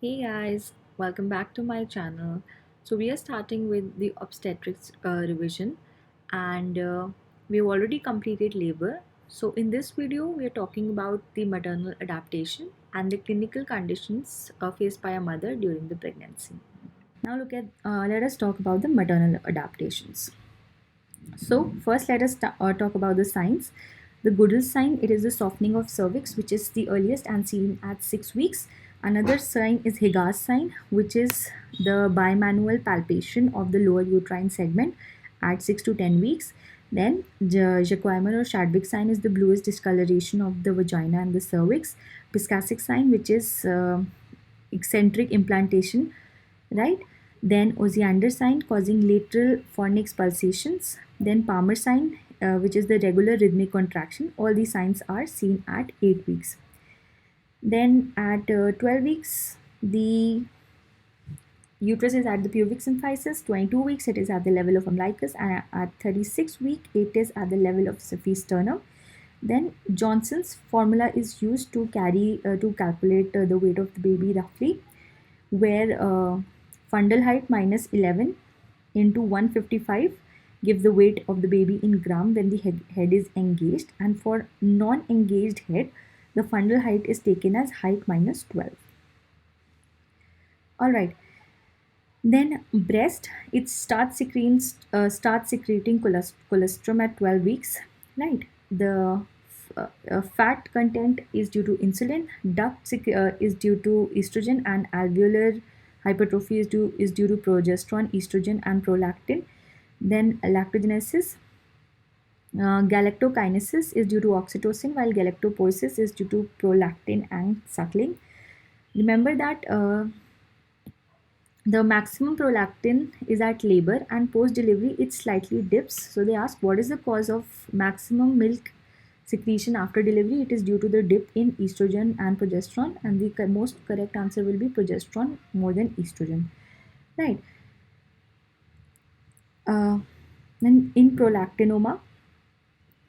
Hey guys, welcome back to my channel. So we are starting with the obstetrics revision and we've already completed labor. So in this video we are talking about the maternal adaptation and the clinical conditions faced by a mother during the pregnancy. Now let us talk about the maternal adaptations. So first let us talk about the signs. The Goodell sign, it is the softening of cervix, which is the earliest and seen at 6 weeks. Another sign is Higgins sign, which is the bimanual palpation of the lower uterine segment at 6 to 10 weeks. Then Jacquemin or Chadwick sign is the bluish discoloration of the vagina and the cervix. Piscasic sign, which is eccentric implantation, right? Then Osiander sign causing lateral fornix pulsations. Then Palmer sign, which is the regular rhythmic contraction. All these signs are seen at 8 weeks. Then at 12 weeks, the uterus is at the pubic symphysis. 22 weeks, it is at the level of umbilicus, and at 36 week, it is at the level of symphysis sternum. Then Johnson's formula is used to calculate the weight of the baby roughly, where fundal height minus 11 into 155 give the weight of the baby in gram when the head is engaged, and for non-engaged head the fundal height is taken as height minus 12. All right, then breast, it starts secreting colostrum at 12 weeks, right? The fat content is due to insulin, is due to estrogen, and alveolar hypertrophy is due to progesterone, estrogen, and prolactin. Then lactogenesis, galactokinesis is due to oxytocin, while galactopoiesis is due to prolactin and suckling. Remember that the maximum prolactin is at labor, and post delivery it slightly dips. So they ask what is the cause of maximum milk secretion after delivery. It is due to the dip in estrogen and progesterone, and the most correct answer will be progesterone more than estrogen, right? Then in prolactinoma,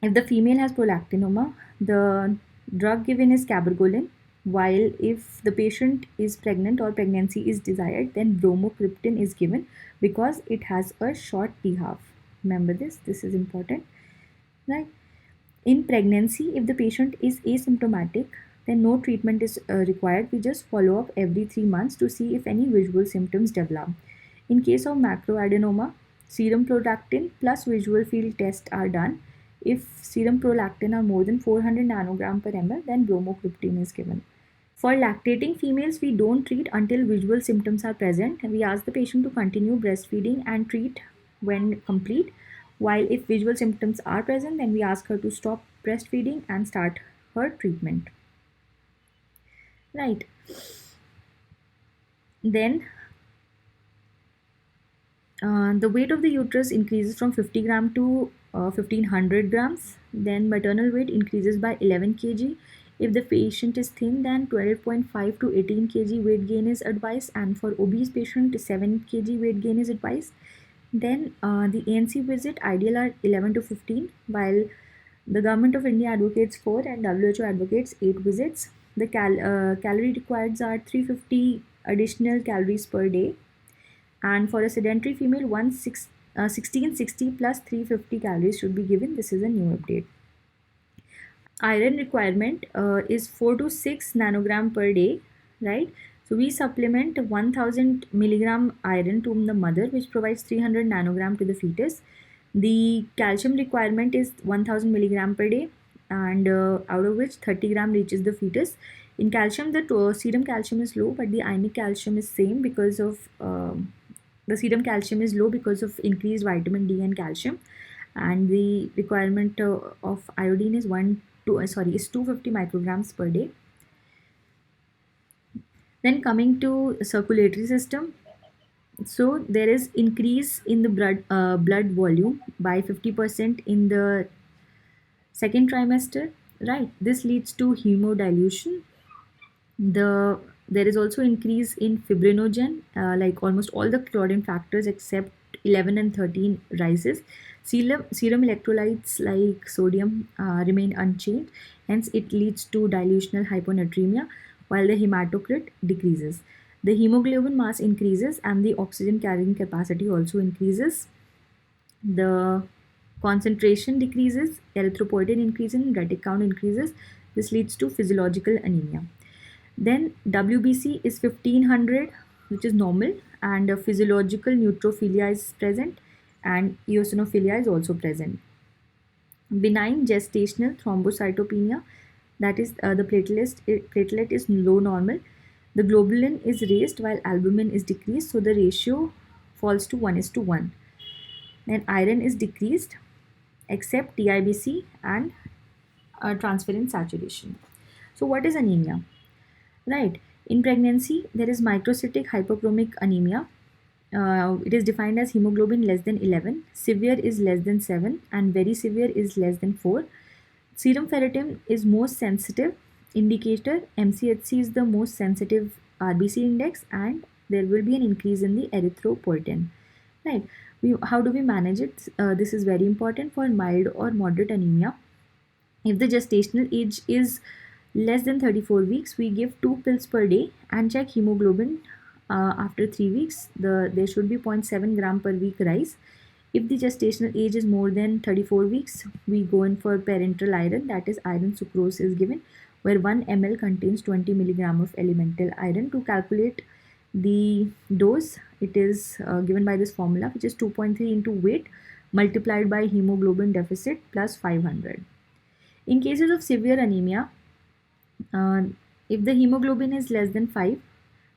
if the female has prolactinoma, the drug given is cabergoline, while if the patient is pregnant or pregnancy is desired, then bromocriptine is given because it has a short T-half. Remember this is important, right? In pregnancy, if the patient is asymptomatic, then no treatment is required. We just follow up every 3 months to see if any visual symptoms develop. In case of macroadenoma, serum prolactin plus visual field test are done. If serum prolactin are more than 400 nanogram per ml, then bromocriptine is given. For lactating females, we don't treat until visual symptoms are present. We ask the patient to continue breastfeeding and treat when complete. While if visual symptoms are present, then we ask her to stop breastfeeding and start her treatment. Right. Then the weight of the uterus increases from 50 gram to 1500 grams. Then maternal weight increases by 11 kg. If the patient is thin, then 12.5 to 18 kg weight gain is advised, and for obese patient 7 kg weight gain is advised. Then the ANC visit ideal are 11 to 15, while the Government of India advocates 4 and WHO advocates 8 visits. The calorie required are 350 additional calories per day, and for a sedentary female 1660 plus 350 calories should be given. This is a new update. Iron requirement is 4 to 6 nanogram per day, right? So we supplement 1000 milligram iron to the mother, which provides 300 nanogram to the fetus. The calcium requirement is 1000 milligram per day, and out of which 30 gram reaches the fetus. In calcium, the serum calcium is low, but the ionic calcium is same because of the serum calcium is low because of increased vitamin D and calcium, and the requirement of iodine is 250 micrograms per day. Then coming to circulatory system, so there is increase in the blood volume by 50% in the second trimester, right? This leads to hemodilution. There is also increase in fibrinogen, like almost all the chlorine factors except 11 and 13 rises. Serum electrolytes like sodium remain unchanged, hence it leads to dilutional hyponatremia, while the hematocrit decreases. The hemoglobin mass increases and the oxygen carrying capacity also increases. The concentration decreases, erythropoietin increases, and retic count increases. This leads to physiological anemia. Then WBC is 1500, which is normal, and physiological neutrophilia is present, and eosinophilia is also present. Benign gestational thrombocytopenia, that is the platelet is low normal. The globulin is raised while albumin is decreased, so the ratio falls to 1:1. Then iron is decreased except TIBC and transferrin saturation. So what is anemia? Right. In pregnancy, there is microcytic hypochromic anemia. It is defined as hemoglobin less than 11, severe is less than 7, and very severe is less than 4. Serum ferritin is most sensitive indicator. MCHC is the most sensitive RBC index, and there will be an increase in the erythropoietin. Right. How do we manage it? This is very important for mild or moderate anemia. If the gestational age is less than 34 weeks, we give 2 pills per day and check hemoglobin after 3 weeks. There should be 0.7 gram per week rise. If the gestational age is more than 34 weeks, we go in for parenteral iron, that is iron sucrose is given, where 1 ml contains 20 milligram of elemental iron. To calculate the dose, it is given by this formula, which is 2.3 into weight multiplied by hemoglobin deficit plus 500. In cases of severe anemia, if the hemoglobin is less than 5,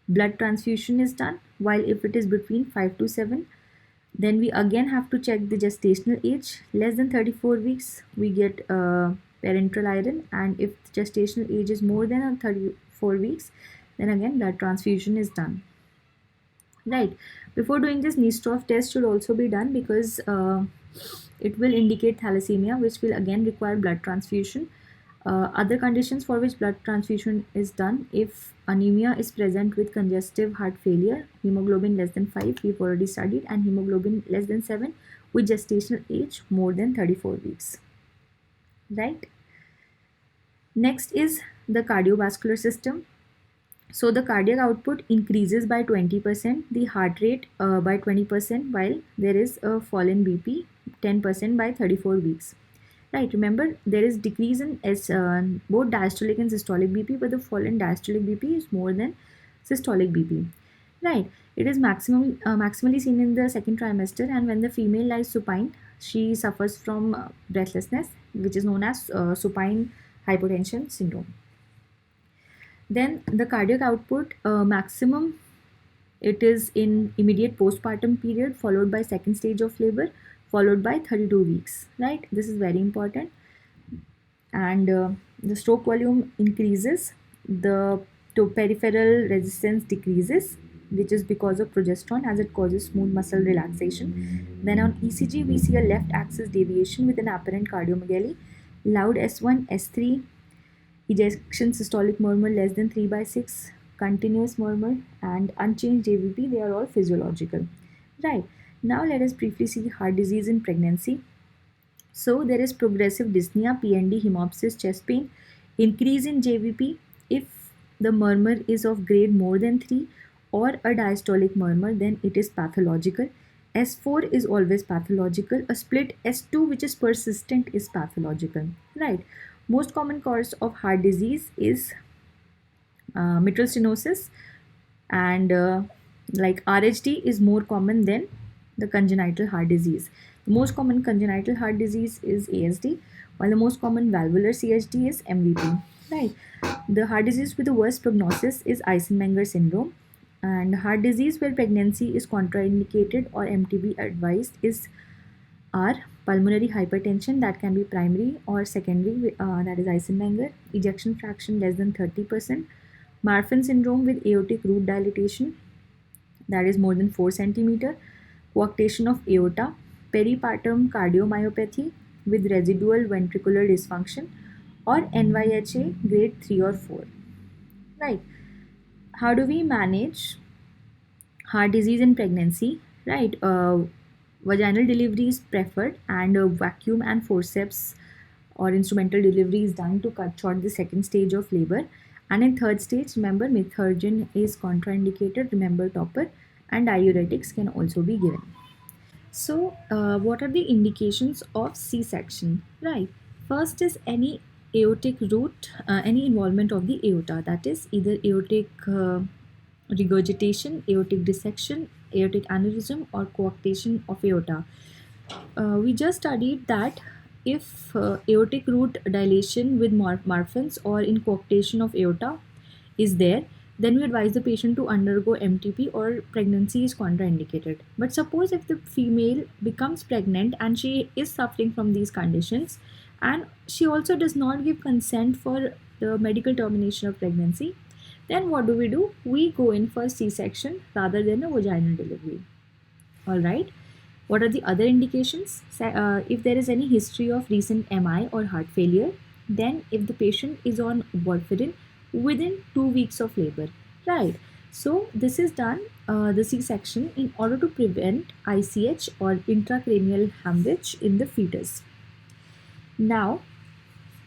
blood transfusion is done, while if it is between 5 to 7, then we again have to check the gestational age. Less than 34 weeks, we get parenteral iron, and if the gestational age is more than 34 weeks, then again blood transfusion is done. Right. Before doing this, Neistroff test should also be done, because it will indicate thalassemia, which will again require blood transfusion. Other conditions for which blood transfusion is done: if anemia is present with congestive heart failure, hemoglobin less than 5, we've already studied, and hemoglobin less than 7 with gestational age more than 34 weeks. Right. Next is the cardiovascular system. So the cardiac output increases by 20%, the heart rate by 20%, while there is a fall in BP 10% by 34 weeks. Right, remember there is decrease in both diastolic and systolic BP, but the fall in diastolic BP is more than systolic BP. Right, it is maximally seen in the second trimester, and when the female lies supine, she suffers from breathlessness, which is known as supine hypotension syndrome. Then the cardiac output maximum, it is in immediate postpartum period, followed by second stage of labor, followed by 32 weeks. Right, this is very important. And the stroke volume increases, the peripheral resistance decreases, which is because of progesterone, as it causes smooth muscle relaxation. Then on ECG, we see a left axis deviation with an apparent cardiomegaly, loud S1, S3, ejection systolic murmur less than 3/6, continuous murmur, and unchanged JVP. They are all physiological. Right. Now let us briefly see heart disease in pregnancy. So there is progressive dyspnea, PND, hemoptysis, chest pain, increase in JVP if the murmur is of grade more than 3 or a diastolic murmur, then it is pathological. S4 is always pathological. A split S2 which is persistent is pathological. Right. Most common cause of heart disease is mitral stenosis, and like RHD is more common than the congenital heart disease. The most common congenital heart disease is ASD, while the most common valvular CHD is MVP. Right. The heart disease with the worst prognosis is Eisenmenger syndrome, and heart disease where pregnancy is contraindicated or MTB advised is pulmonary hypertension, that can be primary or secondary, that is Eisenmenger, ejection fraction less than 30%, Marfan syndrome with aortic root dilatation, that is more than 4 centimeter, coarctation of aorta, peripartum cardiomyopathy with residual ventricular dysfunction, or NYHA grade 3 or 4. Right. How do we manage heart disease in pregnancy? Right. Vaginal delivery is preferred, and vacuum and forceps or instrumental delivery is done to cut short the second stage of labor. And in third stage, remember, methergine is contraindicated, remember topper, and diuretics can also be given. So, what are the indications of C-section? Right. First is any aortic root, any involvement of the aorta, that is either aortic regurgitation, aortic dissection, aortic aneurysm, or coarctation of aorta. We just studied that if aortic root dilation with marfans or in coarctation of aorta is there, then we advise the patient to undergo MTP or pregnancy is contraindicated. But suppose if the female becomes pregnant and she is suffering from these conditions and she also does not give consent for the medical termination of pregnancy, then what do? We go in for C-section rather than a vaginal delivery. All right. What are the other indications? If there is any history of recent MI or heart failure, then if the patient is on warfarin within 2 weeks of labor, right? So this is done, the C-section, in order to prevent ICH or intracranial hemorrhage in the fetus. Now,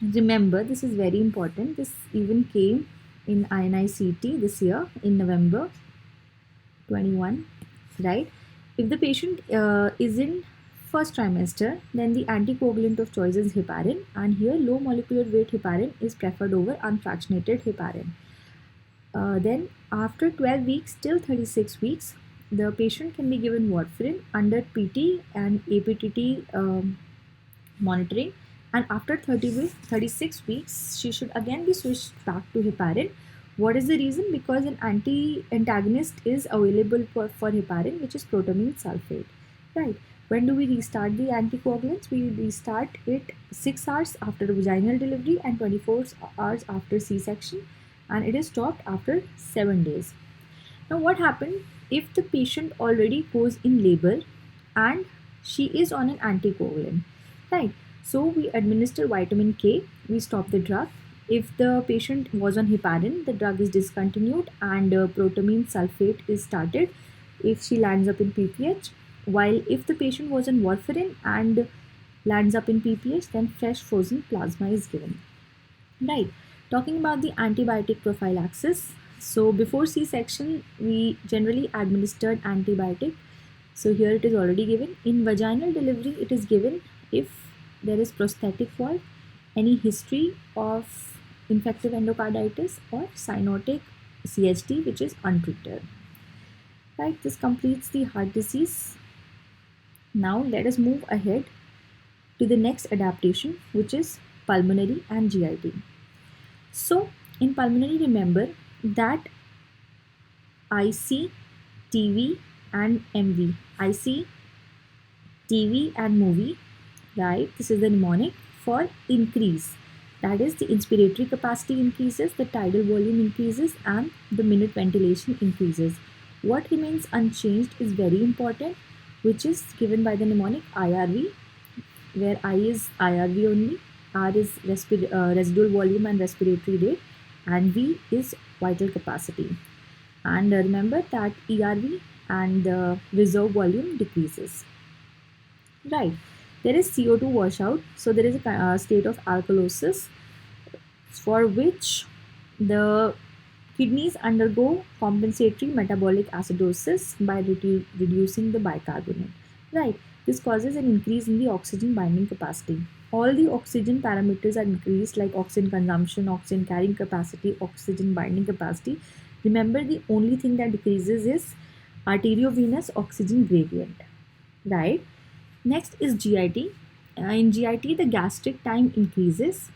remember, this is very important. This even came in INICET this year in November 21, right? If the patient is in first trimester, then the anticoagulant of choice is heparin, and here low molecular weight heparin is preferred over unfractionated heparin. Then after 12 weeks till 36 weeks, the patient can be given warfarin under PT and APTT monitoring, and after 36 weeks, she should again be switched back to heparin. What is the reason? Because an antagonist is available for heparin, which is protamine sulfate, right? When do we restart the anticoagulants? We restart it 6 hours after vaginal delivery and 24 hours after C-section, and it is stopped after 7 days. Now, what happened if the patient already goes in labor and she is on an anticoagulant, right? So we administer vitamin K, we stop the drug. If the patient was on heparin, the drug is discontinued and protamine sulfate is started if she lands up in PPH. While if the patient was on warfarin and lands up in PPH, then fresh frozen plasma is given. Right. Talking about the antibiotic prophylaxis. So before C-section, we generally administered antibiotic. So here it is already given. In vaginal delivery, it is given if there is prosthetic valve, any history of infective endocarditis, or cyanotic CHD which is untreated. Right, this completes the heart disease. Now let us move ahead to the next adaptation, which is pulmonary and GIT. So in pulmonary, remember that IC, TV and MV. IC, TV and movie, right? This is the mnemonic for increase. That is, the inspiratory capacity increases, the tidal volume increases, and the minute ventilation increases. What remains unchanged is very important, which is given by the mnemonic IRV, where I is IRV only, R is residual volume and respiratory rate, and V is vital capacity. And remember that ERV and the reserve volume decreases. Right. There is CO2 washout. So there is a state of alkalosis for which the kidneys undergo compensatory metabolic acidosis by reducing the bicarbonate. Right. This causes an increase in the oxygen binding capacity. All the oxygen parameters are increased, like oxygen consumption, oxygen carrying capacity, oxygen binding capacity. Remember, the only thing that decreases is arteriovenous oxygen gradient. Right. Next is GIT. In GIT, the gastric time increases,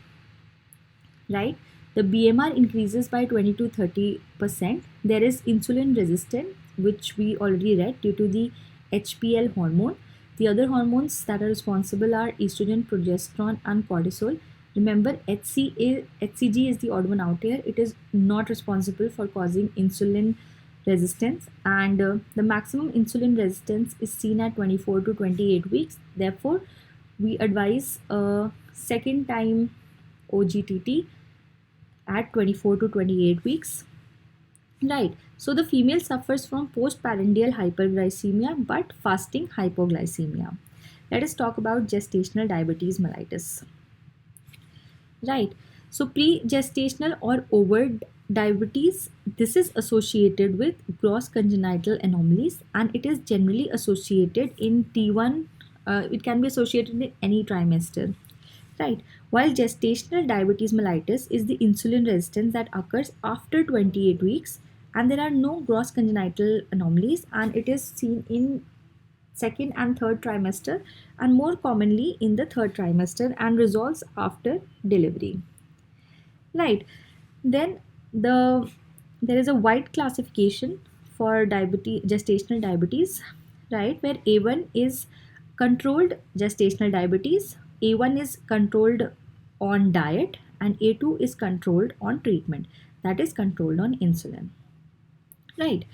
right? The BMR increases by 20 to 30%. There is insulin resistance, which we already read, due to the HPL hormone. The other hormones that are responsible are estrogen, progesterone, and cortisol. Remember, HCG is the odd one out here. It is not responsible for causing insulin resistance, and the maximum insulin resistance is seen at 24 to 28 weeks. Therefore, we advise a second time OGTT at 24 to 28 weeks. Right. So the female suffers from postprandial hyperglycemia but fasting hypoglycemia. Let us talk about gestational diabetes mellitus. Right. So pre-gestational or overt diabetes, this is associated with gross congenital anomalies, and it is generally associated in T1. It can be associated in any trimester, right? While gestational diabetes mellitus is the insulin resistance that occurs after 28 weeks, and there are no gross congenital anomalies, and it is seen in second and third trimester, and more commonly in the third trimester, and resolves after delivery, right? Then the there is a wide classification for diabetes, gestational diabetes, right, where A1 is controlled gestational diabetes, A1 is controlled on diet, and A2 is controlled on treatment, that is controlled on insulin, right?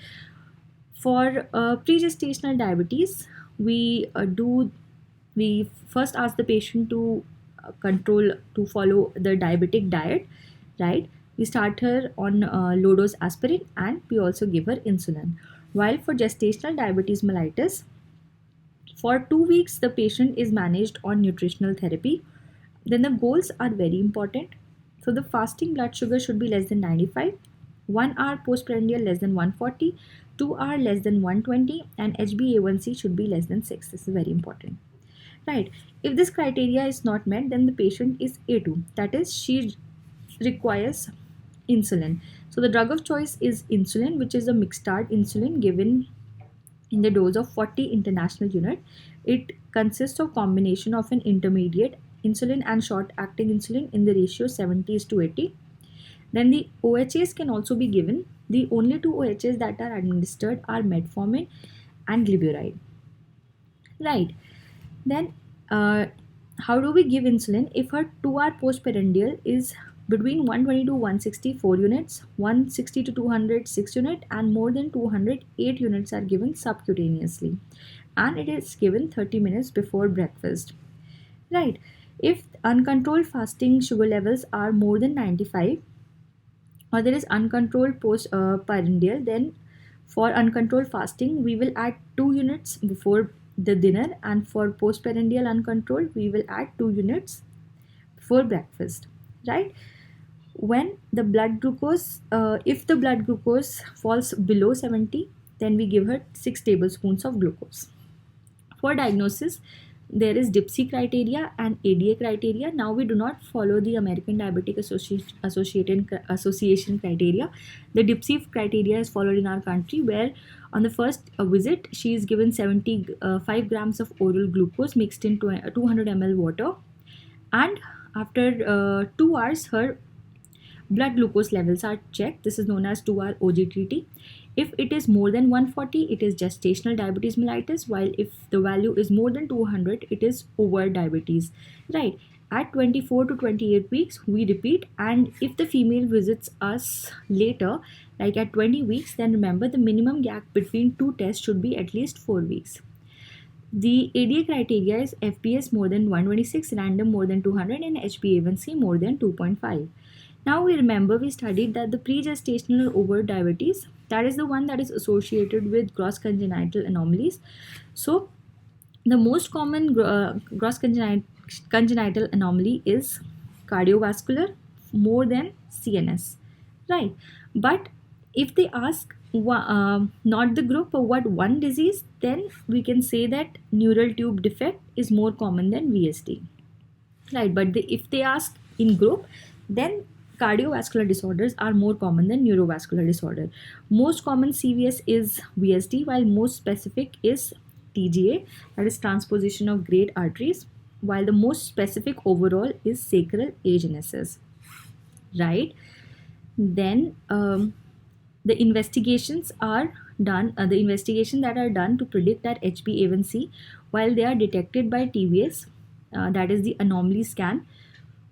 For pre-gestational diabetes, we first ask the patient to follow the diabetic diet, right? We start her on low dose aspirin, and we also give her insulin. While for gestational diabetes mellitus, for 2 weeks the patient is managed on nutritional therapy. Then the goals are very important. So the fasting blood sugar should be less than 95, 1 hour postprandial less than 140, 2 hour less than 120, and HbA1c should be less than 6. This is very important. Right. If this criteria is not met, then the patient is A2. That is, she requires insulin. So the drug of choice is insulin, which is a mixtard insulin given in the dose of 40 international unit. It consists of combination of an intermediate insulin and short-acting insulin in the ratio 70:80. Then the OHAs can also be given. The only two OHAs that are administered are metformin and glyburide. Right. Then, how do we give insulin? If her 2-hour postprandial is between 120 to 164 units, 160 to 200 6 unit, and more than 208 units are given subcutaneously, and it is given 30 minutes before breakfast. Right. If uncontrolled fasting sugar levels are more than 95, or there is uncontrolled postprandial, then for uncontrolled fasting we will add 2 units before the dinner, and for postprandial uncontrolled we will add 2 units before breakfast, right? When the blood glucose, if the blood glucose falls below 70, then we give her 6 tablespoons of glucose. For diagnosis, there is DIPSI criteria and ADA criteria. Now we do not follow the American Diabetic Association criteria. The DIPSI criteria is followed in our country, where on the first visit she is given 75 grams of oral glucose mixed into 200 ml water, and after 2 hours her blood glucose levels are checked. This is known as 2-hour OGTT. If it is more than 140, it is gestational diabetes mellitus, while if the value is more than 200, it is overt diabetes, right? At 24 to 28 weeks, we repeat, and if the female visits us later, like at 20 weeks, then remember the minimum gap between two tests should be at least 4 weeks. The ADA criteria is FPS more than 126, random more than 200, and HbA1c more than 2.5. Now we remember we studied that the pre-gestational overt diabetes, that is the one that is associated with gross congenital anomalies. So the most common gross congenital anomaly is cardiovascular more than CNS, right? But if they ask not the group but what one disease, then we can say that neural tube defect is more common than VSD, right? But if they ask in group, then cardiovascular disorders are more common than neurovascular disorder. Most common CVS is VSD, while most specific is TGA, that is transposition of great arteries, while the most specific overall is sacral agenesis, right? Then the investigations are done, the investigation that are done to predict that HbA1c, while they are detected by TVS, that is the anomaly scan,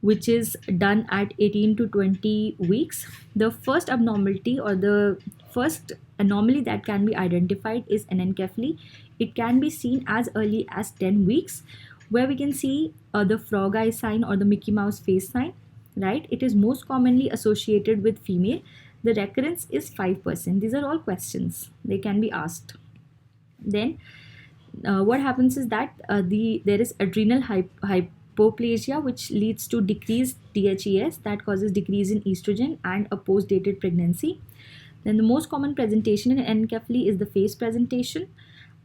which is done at 18 to 20 weeks. The first abnormality or the first anomaly that can be identified is anencephaly. It can be seen as early as 10 weeks, where we can see the frog eye sign or the Mickey Mouse face sign, right? It is most commonly associated with female. The recurrence is 5%. These are all questions they can be asked. Then what happens is that there is adrenal hypoplasia, which leads to decreased DHES, that causes decrease in estrogen and a post-dated pregnancy. Then the most common presentation in anencephaly is the face presentation,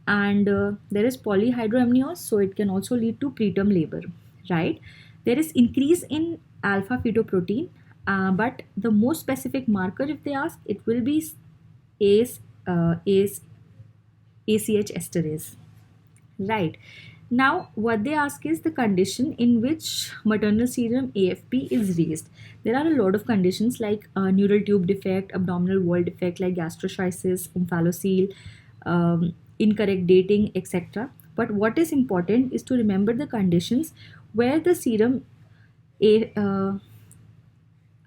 and there is polyhydramnios, so it can also lead to preterm labor, right? There is increase in alpha fetoprotein, but the most specific marker, if they ask, it will be ACE, ACH esterase, right? Now, what they ask is the condition in which maternal serum AFP is raised. There are a lot of conditions like neural tube defect, abdominal wall defect like gastroschisis, omphalocele, incorrect dating, etc. But what is important is to remember the conditions where the serum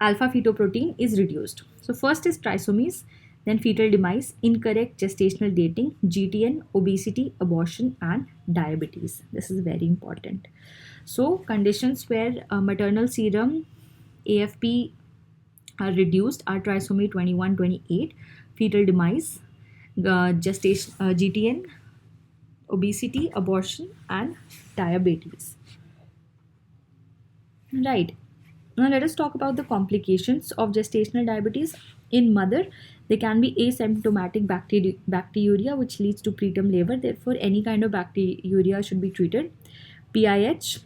alpha fetoprotein is reduced. So first is trisomies, then fetal demise, incorrect gestational dating, GTN, obesity, abortion, and diabetes. This is very important. So conditions where maternal serum AFP are reduced are trisomy 21, 28, fetal demise, GTN, obesity, abortion, and diabetes. Right. Now let us talk about the complications of gestational diabetes. In mother, there can be asymptomatic bacteriuria which leads to preterm labor. Therefore, any kind of bacteriuria should be treated. PIH,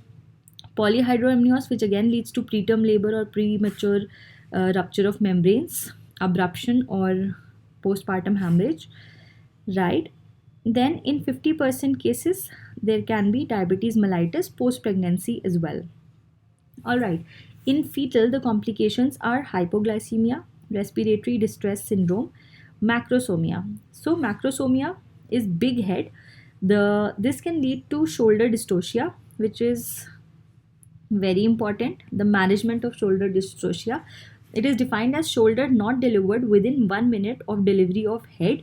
polyhydramnios, which again leads to preterm labor or premature rupture of membranes, abruption or postpartum hemorrhage, right? Then in 50% cases, there can be diabetes mellitus post-pregnancy as well. All right. In fetal, the complications are hypoglycemia, respiratory distress syndrome, macrosomia. So macrosomia is big head. This can lead to shoulder dystocia, which is very important. The management of shoulder dystocia. It is defined as shoulder not delivered within 1 minute of delivery of head,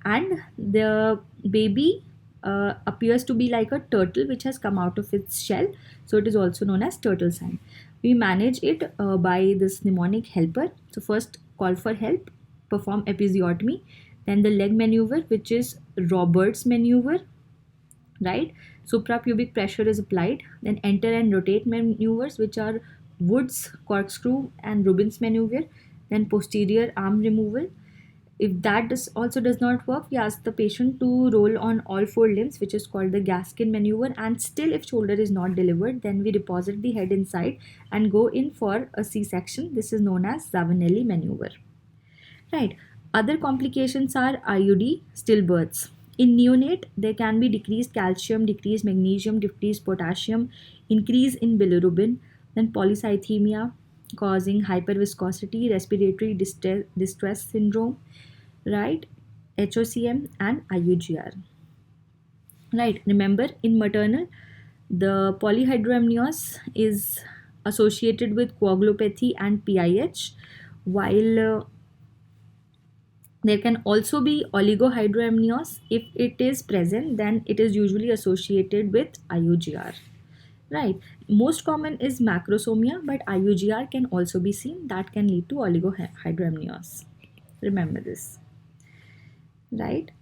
and the baby appears to be like a turtle which has come out of its shell. So it is also known as turtle sign. We manage it by this mnemonic helper. So first call for help, perform episiotomy, then the leg maneuver, which is Robert's maneuver, right? Suprapubic pressure is applied, then enter and rotate maneuvers, which are Wood's corkscrew and Rubin's maneuver, then posterior arm removal. If that also does not work, we ask the patient to roll on all four limbs, which is called the Gaskin maneuver. And still, if shoulder is not delivered, then we deposit the head inside and go in for a C-section. This is known as Zavanelli maneuver. Right. Other complications are IUD, stillbirths. In neonate, there can be decreased calcium, decreased magnesium, decreased potassium, increase in bilirubin, then polycythemia causing hyperviscosity, respiratory distress syndrome, right? HOCM and IUGR. Right. Remember, in maternal, the polyhydramnios is associated with coagulopathy and PIH, while there can also be oligohydramnios. If it is present, then it is usually associated with IUGR. Right. Most common is macrosomia, but IUGR can also be seen. That can lead to oligohydramnios. Remember this. Right.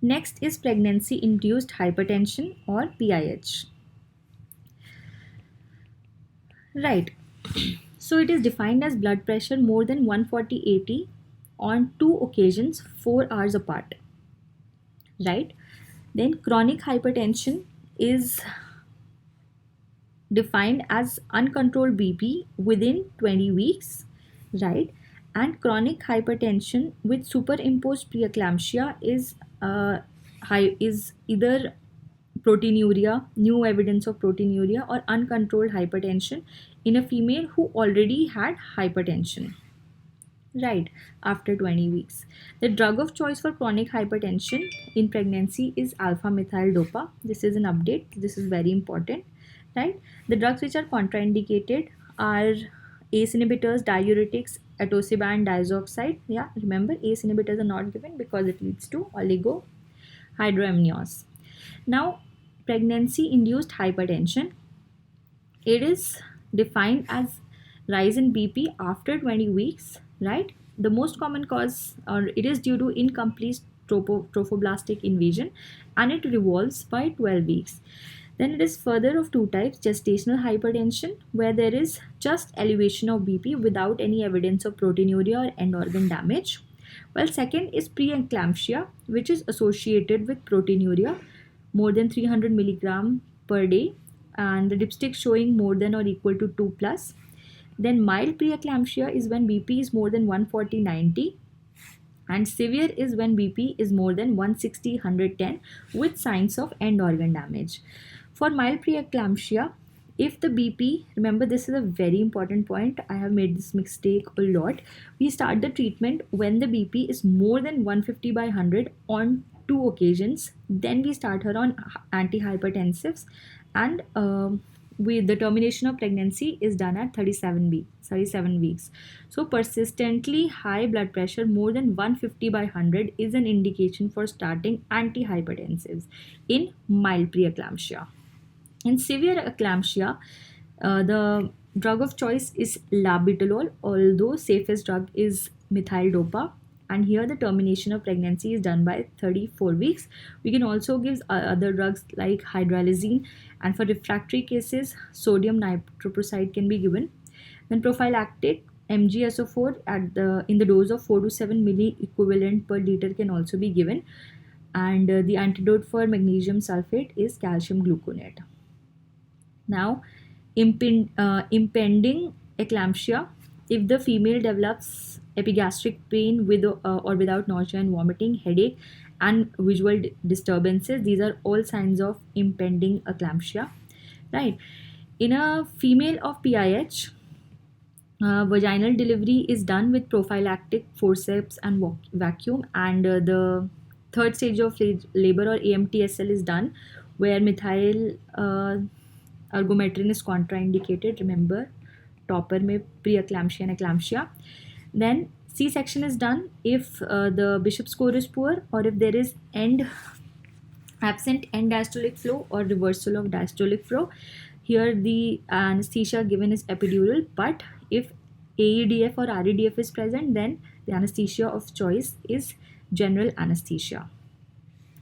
Next is pregnancy-induced hypertension or PIH. Right. So it is defined as blood pressure more than 140/80 on 2 occasions 4 hours apart. Right. Then chronic hypertension is defined as uncontrolled BP within 20 weeks. Right. And chronic hypertension with superimposed preeclampsia is either proteinuria, new evidence of proteinuria, or uncontrolled hypertension in a female who already had hypertension, right, after 20 weeks. The drug of choice for chronic hypertension in pregnancy is alpha methyl dopa. This is an update. This is very important, right? The drugs which are contraindicated are ACE inhibitors, diuretics, atosiban, diazoxide. Yeah, remember, ACE inhibitors are not given because it leads to oligohydramnios. Now, pregnancy-induced hypertension, it is defined as rise in BP after 20 weeks, right? The most common cause, or it is due to incomplete trophoblastic invasion, and it revolves by 12 weeks. Then it is further of two types: gestational hypertension, where there is just elevation of BP without any evidence of proteinuria or end organ damage. While second is preeclampsia, which is associated with proteinuria more than 300 milligram per day, and the dipstick showing more than or equal to 2 plus. Then mild preeclampsia is when BP is more than 140/90, and severe is when BP is more than 160/110 with signs of end organ damage. For mild preeclampsia, if the BP, remember this is a very important point, I have made this mistake a lot. We start the treatment when the BP is more than 150/100 on two occasions. Then we start her on antihypertensives, and with the termination of pregnancy is done at 37 weeks. So persistently high blood pressure more than 150/100 is an indication for starting antihypertensives in mild preeclampsia. In severe eclampsia, the drug of choice is labetalol, although safest drug is methyl dopa. And here the termination of pregnancy is done by 34 weeks. We can also give other drugs like hydralazine, and for refractory cases, sodium nitroprusside can be given. Then prophylactic MgSO4 in the dose of 4 to 7 milli equivalent per liter can also be given. And the antidote for magnesium sulfate is calcium gluconate. Now, impending eclampsia, if the female develops epigastric pain with or without nausea and vomiting, headache, and visual disturbances, these are all signs of impending eclampsia, right? In a female of PIH, vaginal delivery is done with prophylactic forceps and vacuum, and the third stage of labor or AMTSL is done where methyl ergometrin is contraindicated. Remember, topper में preeclampsia and eclampsia. Then C-section is done if the Bishop score is poor, or if there is absent end diastolic flow or reversal of diastolic flow. Here the anesthesia given is epidural, but if AEDF or REDF is present, then the anesthesia of choice is general anesthesia.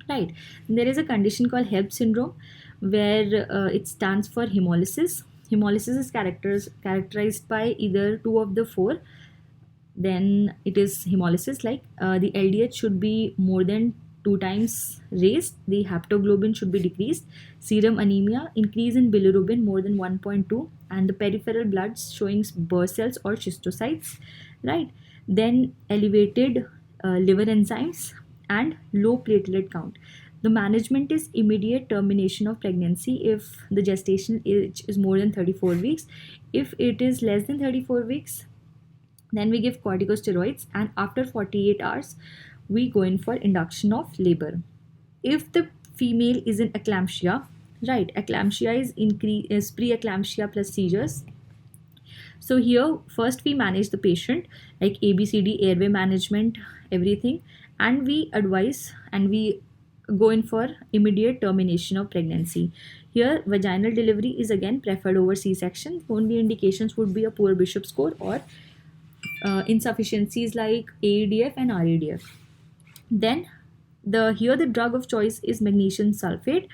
Right. There is a condition called HELP syndrome, where it stands for hemolysis. Hemolysis is characterized by either two of the four. Then it is hemolysis like the LDH should be more than 2 times raised, the haptoglobin should be decreased, serum anemia, increase in bilirubin more than 1.2, and the peripheral blood showing Burr cells or schistocytes, right? Then elevated liver enzymes and low platelet count. The management is immediate termination of pregnancy if the gestation age is more than 34 weeks. If it is less than 34 weeks, then we give corticosteroids, and after 48 hours, we go in for induction of labor. If the female is in eclampsia, right, eclampsia is pre-eclampsia plus seizures. So here, first we manage the patient like ABCD, airway management, everything, and we advise and we go in for immediate termination of pregnancy. Here, vaginal delivery is again preferred over C-section. Only indications would be a poor Bishop score or insufficiencies like AEDF and REDF. Then here the drug of choice is magnesium sulfate,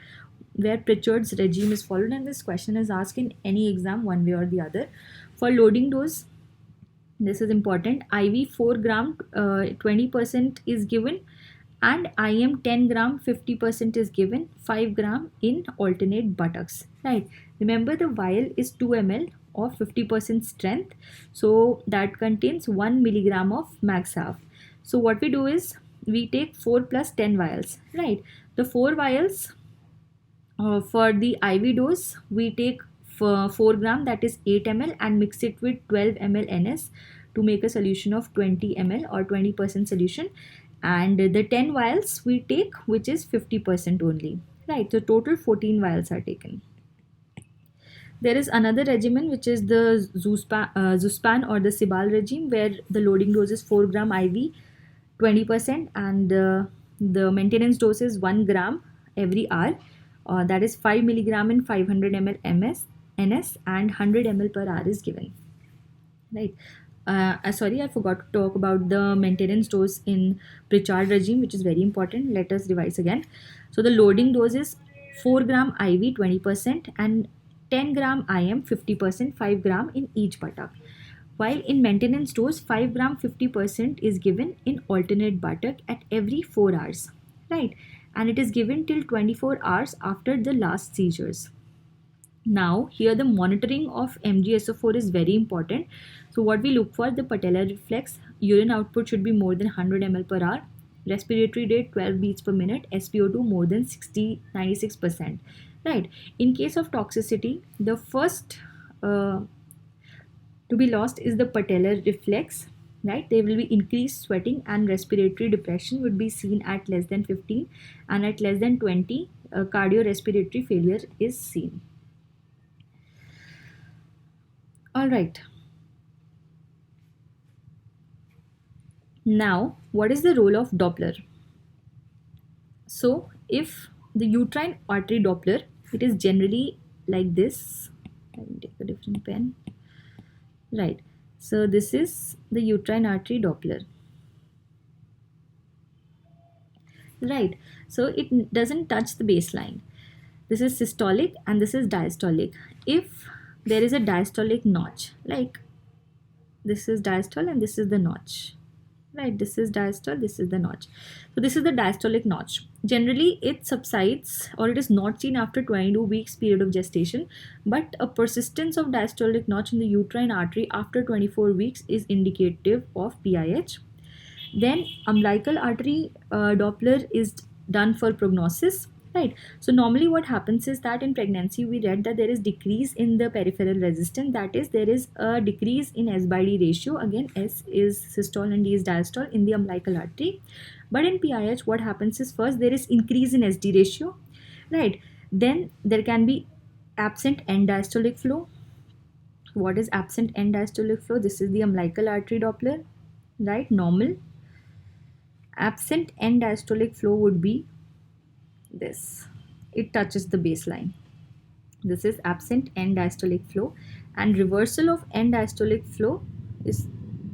where Pritchard's regime is followed, and this question is asked in any exam one way or the other. For loading dose, this is important. IV 4 gram 20% is given, and IM 10 gram 50% is given, 5 gram in alternate buttocks, right? Remember, the vial is 2 ml of 50% strength, so that contains 1 milligram of Magsav. So what we do is we take 4 plus 10 vials, right? The 4 vials for the IV dose, we take 4 gram, that is 8 ml, and mix it with 12 ml NS to make a solution of 20 ml or 20% solution. And the 10 vials we take, which is 50% only, right? So total 14 vials are taken. There is another regimen which is the Zuspan or the Cibal regime, where the loading dose is 4 gram IV 20%, and the maintenance dose is 1 gram every hour, that is 5 milligram in 500 ml NS, and 100 ml per hour is given. right? Sorry, I forgot to talk about the maintenance dose in Pritchard regime, which is very important. Let us revise again. So the loading dose is 4 gram IV 20% and 10 gram IM 50%, 5 gram in each buttock. While in maintenance dose, 5 gram 50% is given in alternate buttock at every 4 hours, right? And it is given till 24 hours after the last seizures. Now, here the monitoring of MgSO4 is very important. So, what we look for, the patellar reflex, urine output should be more than 100 ml per hour, respiratory rate 12 beats per minute, SpO2 more than 96%. Right. In case of toxicity, the first to be lost is the patellar reflex. Right, there will be increased sweating and respiratory depression would be seen at less than 15, and at less than 20, cardiorespiratory failure is seen. All right. Now, what is the role of Doppler? So, if the uterine artery Doppler, it is generally like this. I will take a different pen. Right. So, this is the uterine artery Doppler. Right. So, it doesn't touch the baseline. This is systolic and this is diastolic. If there is a diastolic notch, like this is diastole and this is the notch, right? This is diastole, this is the notch. So this is the diastolic notch. Generally it subsides or it is not seen after 22 weeks period of gestation, but a persistence of diastolic notch in the uterine artery after 24 weeks is indicative of PIH. Then umbilical artery Doppler is done for prognosis, right? So normally what happens is that in pregnancy we read that there is decrease in the peripheral resistance, that is there is a decrease in S by D ratio. Again, S is systole and D is diastole in the umbilical artery. But in PIH what happens is first there is increase in SD ratio, right? Then there can be absent end diastolic flow. What is absent end diastolic flow? This is the umbilical artery Doppler, right? Normal. Absent end diastolic flow would be this. It touches the baseline. This is absent end diastolic flow, and reversal of end diastolic flow is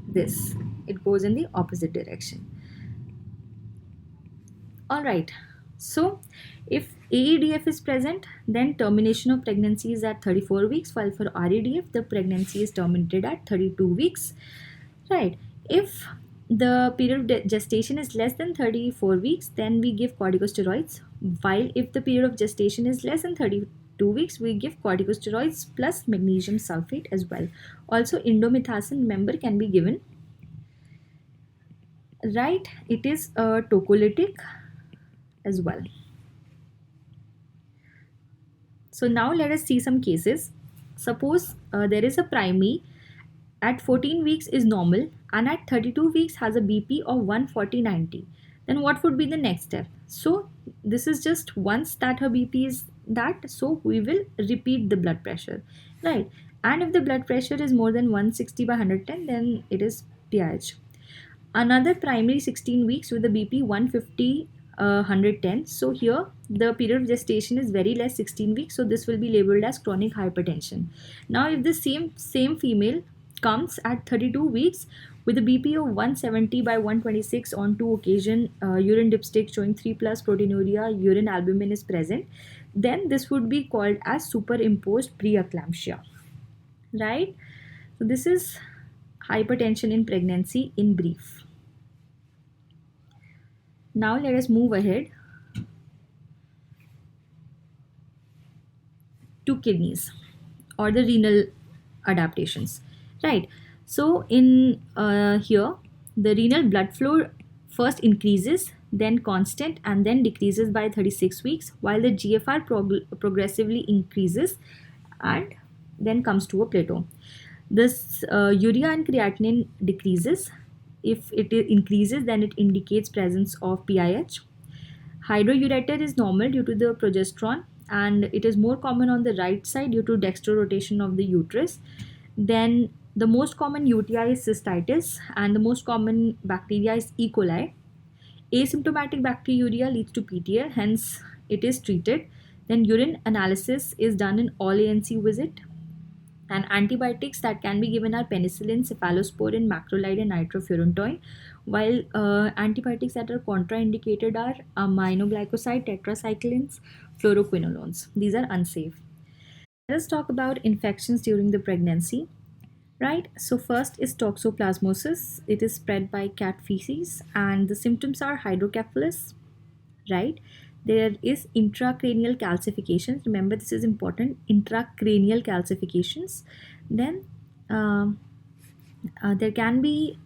this. It goes in the opposite direction. All right. So, if AEDF is present, then termination of pregnancy is at 34 weeks, while for REDF, the pregnancy is terminated at 32 weeks. Right. If the period of gestation is less than 34 weeks, then we give corticosteroids, while if the period of gestation is less than 32 weeks, we give corticosteroids plus magnesium sulfate as well. Also, indomethacin, remember, can be given. Right. It is a tocolytic as well. So now let us see some cases. Suppose there is a primary at 14 weeks is normal and at 32 weeks has a BP of 140/90. Then what would be the next step? So this is just once that her BP is that, so we will repeat the blood pressure, right? And if the blood pressure is more than 160/110, then it is PIH. Another primary 16 weeks with the BP 150 110. So here the period of gestation is very less, 16 weeks, so this will be labeled as chronic hypertension. Now if the same female comes at 32 weeks with a BP of 170/126 on 2 occasions, urine dipstick showing 3 plus proteinuria, urine albumin is present, then this would be called as superimposed preeclampsia, right? So this is hypertension in pregnancy in brief. Now let us move ahead to kidneys or the renal adaptations, right? So in here the renal blood flow first increases, then constant, and then decreases by 36 weeks, while the GFR progressively increases and then comes to a plateau. This urea and creatinine decreases. If it increases, then it indicates presence of PIH. Hydroureter is normal due to the progesterone, and it is more common on the right side due to dextrorotation of the uterus. Then the most common UTI is cystitis, and the most common bacteria is E. coli. Asymptomatic bacteriuria leads to PTA, hence it is treated. Then urine analysis is done in all ANC visit. And antibiotics that can be given are penicillin, cephalosporin, macrolide, and nitrofurantoin. While antibiotics that are contraindicated are aminoglycoside, tetracyclines, fluoroquinolones. These are unsafe. Let us talk about infections during the pregnancy. Right, so first is toxoplasmosis. It is spread by cat feces, and the symptoms are hydrocephalus. Right, there is intracranial calcifications. Remember, this is important, intracranial calcifications. Then um, there can be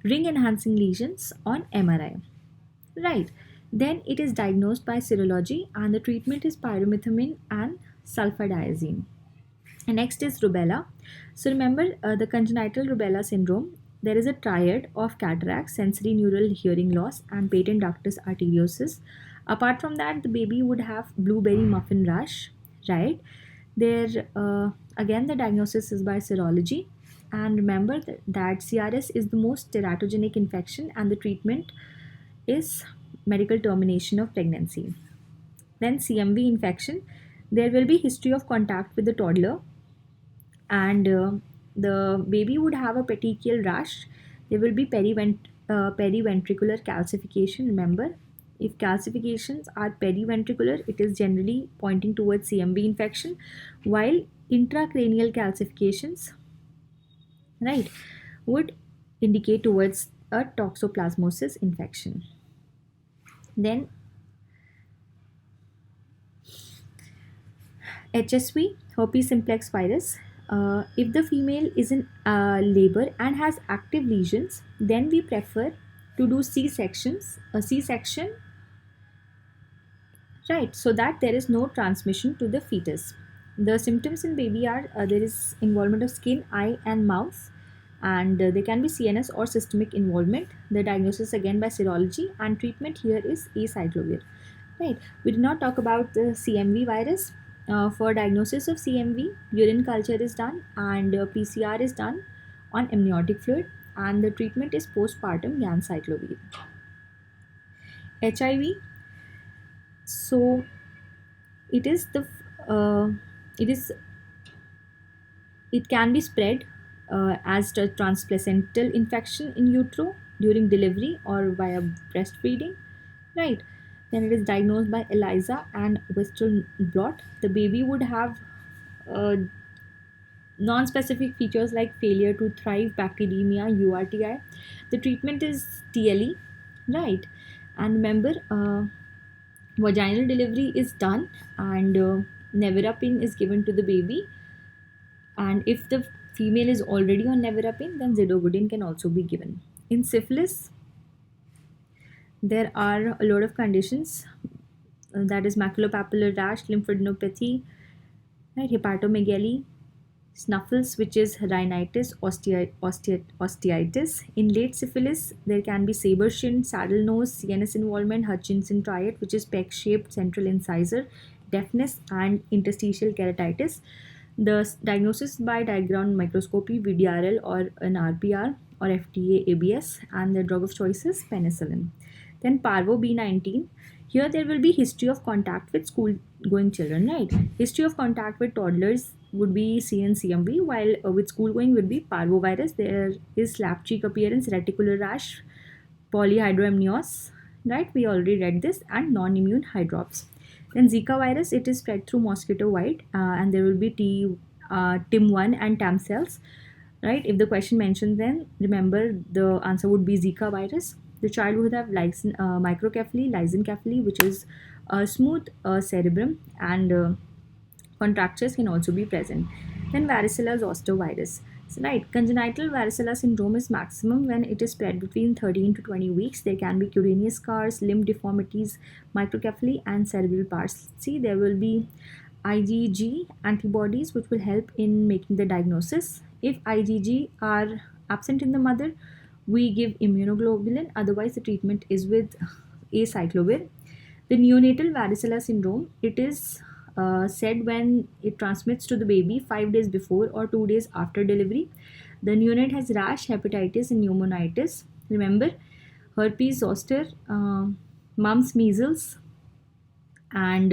ring enhancing lesions on MRI. Right, then it is diagnosed by serology, and the treatment is pyrimethamine and sulfadiazine. And next is rubella. So remember the congenital rubella syndrome. There is a triad of cataract, sensory neural hearing loss, and patent ductus arteriosus. Apart from that, the baby would have blueberry muffin rash, right? There again, the diagnosis is by serology. And remember that CRS is the most teratogenic infection, and the treatment is medical termination of pregnancy. Then CMV infection. There will be history of contact with the toddler, and the baby would have a petechial rash. There will be periventricular calcification. Remember, if calcifications are periventricular, it is generally pointing towards CMV infection, while intracranial calcifications, right, would indicate towards a toxoplasmosis infection. Then HSV, herpes simplex virus. If the female is in labor and has active lesions, then we prefer to do C-sections, a C-section, right, so that there is no transmission to the fetus. The symptoms in baby are there is involvement of skin, eye, and mouth, and there can be CNS or systemic involvement. The diagnosis again by serology, and treatment here is acyclovir. Right. We did not talk about the CMV virus. For diagnosis of CMV, urine culture is done, and PCR is done on amniotic fluid, and the treatment is postpartum ganciclovir. HIV. So it is the uh, it is it can be spread as a transplacental infection in utero during delivery or via breastfeeding. Right. Then it is diagnosed by ELISA and Western blot. The baby would have uh, non-specific features like failure to thrive, bacteremia, URTI. The treatment is TLE, right? And remember, vaginal delivery is done, and nevirapine is given to the baby. And if the female is already on nevirapine, then zidovudine can also be given. In syphilis, there are a lot of conditions, that is maculopapular rash, lymphadenopathy, right, hepatomegaly, snuffles, which is rhinitis, osteitis. In late syphilis, there can be saber shin, saddle nose, CNS involvement, Hutchinson triad, which is peg shaped central incisor, deafness, and interstitial keratitis. The diagnosis by diagram microscopy, VDRL, or an RPR, or FDA ABS, and the drug of choice is penicillin. Then Parvo B19. Here there will be history of contact with school going children, right? History of contact with toddlers would be CNCMV, while with school going would be parvovirus. There is slap cheek appearance, reticular rash, polyhydramnios, right? We already read this, and non-immune hydrops. Then Zika virus, it is spread through mosquito bite, and there will be TIM1 and TAM cells, right? If the question mentioned, then remember the answer would be Zika virus. The child would have microcephaly, lysencephaly, which is a smooth cerebrum, and contractures can also be present. Then varicella zoster virus. So, right, congenital varicella syndrome is maximum when it is spread between 13 to 20 weeks. There can be cutaneous scars, limb deformities, microcephaly, and cerebral palsy. There will be IgG antibodies which will help in making the diagnosis. If IgG are absent in the mother, we give immunoglobulin. Otherwise, the treatment is with acyclovir. The neonatal varicella syndrome, it is said when it transmits to the baby 5 days before or 2 days after delivery. The neonate has rash, hepatitis, and pneumonitis. Remember, herpes zoster, mumps, measles, and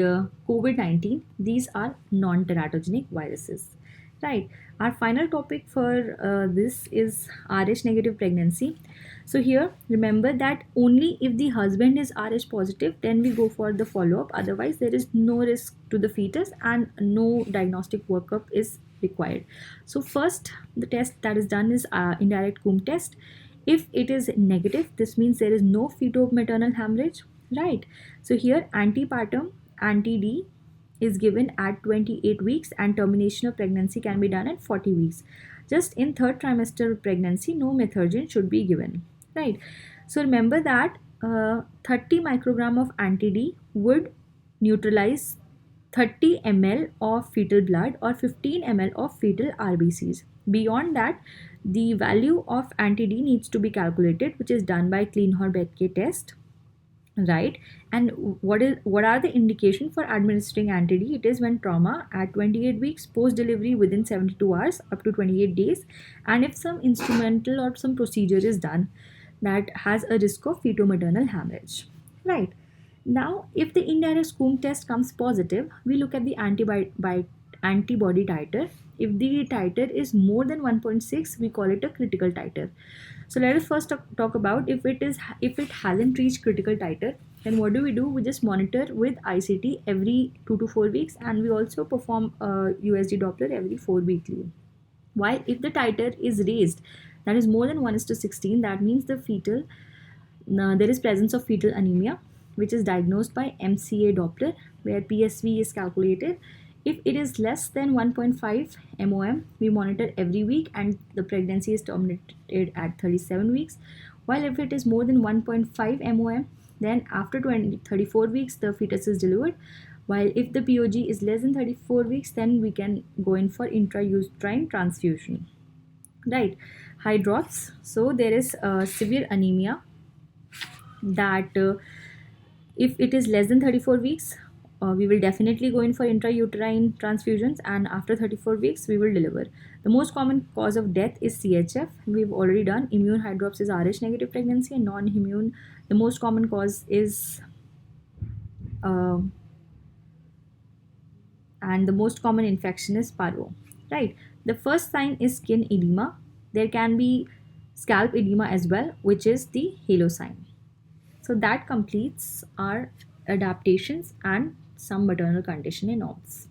COVID-19. These are non-teratogenic viruses, right? Our final topic for this is Rh negative pregnancy. So here, remember that only if the husband is Rh positive, then we go for the follow-up. Otherwise, there is no risk to the fetus and no diagnostic workup is required. So first, the test that is done is indirect Coombs test. If it is negative, this means there is no feto-maternal hemorrhage, right? So here antepartum anti-D is given at 28 weeks and termination of pregnancy can be done at 40 weeks. Just in third trimester of pregnancy, no methergine should be given, right? So remember that 30 microgram of anti-D would neutralize 30 ml of fetal blood or 15 ml of fetal RBCs. Beyond that, the value of anti-D needs to be calculated, which is done by Klein-Hor-Bethke test, right? And what are the indication for administering anti-D? It is when trauma at 28 weeks, post delivery within 72 hours up to 28 days, and if some instrumental or some procedure is done that has a risk of feto-maternal hemorrhage, right? Now if the indirect Coombs test comes positive, we look at the antibody titer. If the titer is more than 1.6, we call it a critical titer. So let us first talk about if it hasn't reached critical titer, then what do? We just monitor with ICT every 2 to 4 weeks, and we also perform a USG Doppler every 4 weekly. While if the titer is raised, that is more than 1:16, that means the fetal there is presence of fetal anemia, which is diagnosed by MCA Doppler, where PSV is calculated. If it is less than 1.5 MOM, we monitor every week and the pregnancy is terminated at 37 weeks. While if it is more than 1.5 MOM, then after 34 weeks, the fetus is delivered. While if the POG is less than 34 weeks, then we can go in for intrauterine transfusion. Right, hydrops. So there is severe anemia that if it is less than 34 weeks, we will definitely go in for intrauterine transfusions, and after 34 weeks we will deliver. The most common cause of death is CHF. We've already done immune hydrops is Rh negative pregnancy, and non-immune, the most common cause is uh, and the most common infection is parvo, right? The first sign is skin edema. There can be scalp edema as well, which is the halo sign. So that completes our adaptations and some maternal conditioning norms.